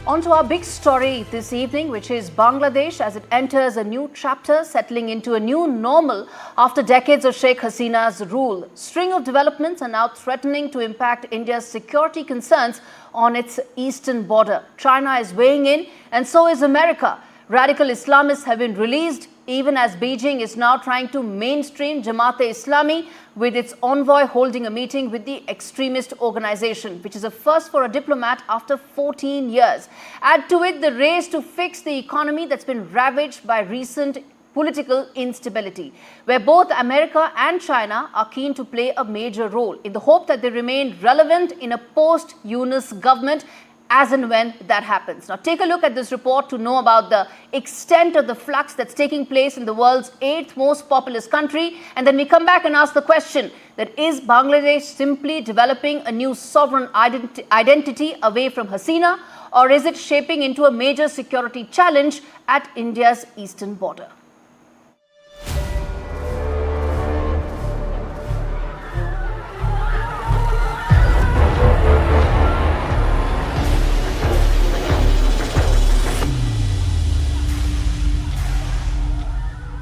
On to our big story this evening, which is Bangladesh as it enters a new chapter, settling into a new normal after decades of Sheikh Hasina's rule. String of developments are now threatening to impact India's security concerns on its eastern border. China is weighing in, and so is America. Radical Islamists have been released, even as Beijing is now trying to mainstream Jamaat-e-Islami, with its envoy holding a meeting with the extremist organization, which is a first for a diplomat after 14 years. Add to it the race to fix the economy that's been ravaged by recent political instability, where both America and China are keen to play a major role in the hope that they remain relevant in a post-Yunus government as and when that happens. Now take a look at this report to know about the extent of the flux that's taking place in the world's 8th most populous country, and then we come back and ask the question that is Bangladesh simply developing a new sovereign identity away from Hasina, or is it shaping into a major security challenge at India's eastern border?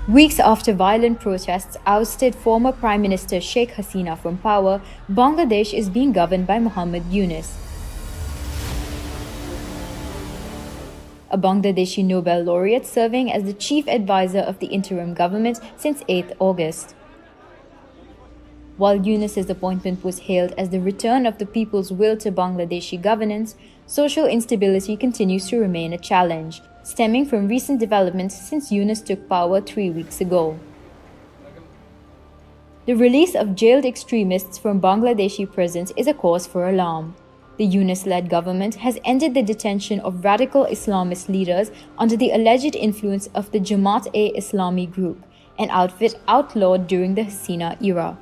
Weeks after violent protests ousted former Prime Minister Sheikh Hasina from power, Bangladesh is being governed by Mohammed Yunus, a Bangladeshi Nobel laureate serving as the chief advisor of the interim government since 8th August. While Yunus's appointment was hailed as the return of the people's will to Bangladeshi governance, social instability continues to remain a challenge, stemming from recent developments since Yunus took power 3 weeks ago. The release of jailed extremists from Bangladeshi prisons is a cause for alarm. The Yunus-led government has ended the detention of radical Islamist leaders under the alleged influence of the Jamaat-e-Islami group, an outfit outlawed during the Hasina era.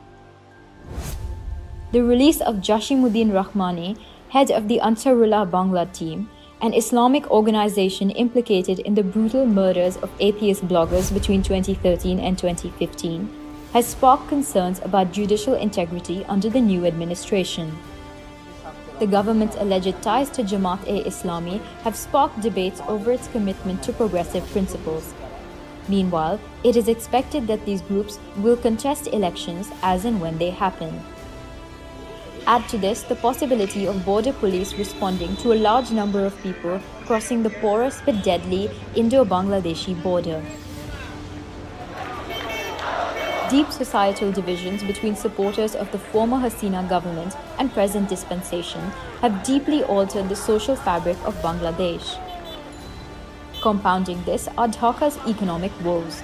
The release of Jashimuddin Rahmani, head of the Ansarullah Bangla team, an Islamic organization implicated in the brutal murders of atheist bloggers between 2013 and 2015, has sparked concerns about judicial integrity under the new administration. The government's alleged ties to Jamaat-e-Islami have sparked debates over its commitment to progressive principles. Meanwhile, it is expected that these groups will contest elections as and when they happen. Add to this the possibility of border police responding to a large number of people crossing the porous but deadly Indo-Bangladeshi border. Deep societal divisions between supporters of the former Hasina government and present dispensation have deeply altered the social fabric of Bangladesh. Compounding this are Dhaka's economic woes.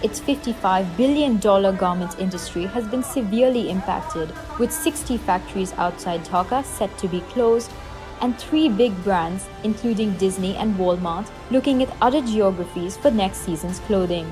Its $55 billion garment industry has been severely impacted, with 60 factories outside Dhaka set to be closed, and 3 big brands, including Disney and Walmart, looking at other geographies for next season's clothing.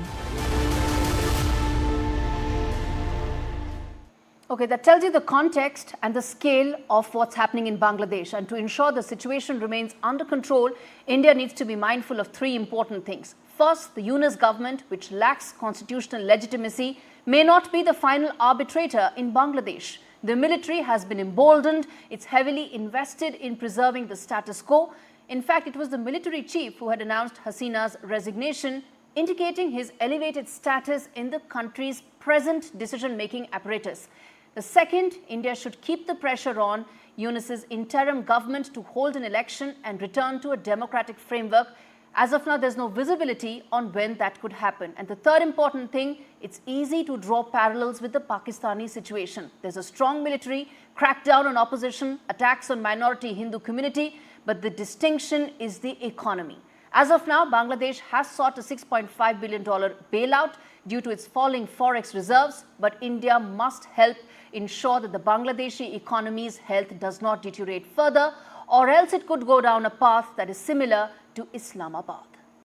Okay, that tells you the context and the scale of what's happening in Bangladesh. And to ensure the situation remains under control, India needs to be mindful of 3 important things. First, the Yunus government, which lacks constitutional legitimacy, may not be the final arbitrator in Bangladesh. The military has been emboldened. It's heavily invested in preserving the status quo. In fact, it was the military chief who had announced Hasina's resignation, indicating his elevated status in the country's present decision-making apparatus. The second, India should keep the pressure on Yunus's interim government to hold an election and return to a democratic framework. As of now, there's no visibility on when that could happen. And the third important thing, it's easy to draw parallels with the Pakistani situation. There's a strong military, crackdown on opposition, attacks on minority Hindu community, but the distinction is the economy. As of now, Bangladesh has sought a $6.5 billion bailout due to its falling forex reserves, but India must help ensure that the Bangladeshi economy's health does not deteriorate further, or else it could go down a path that is similar to Islamabad.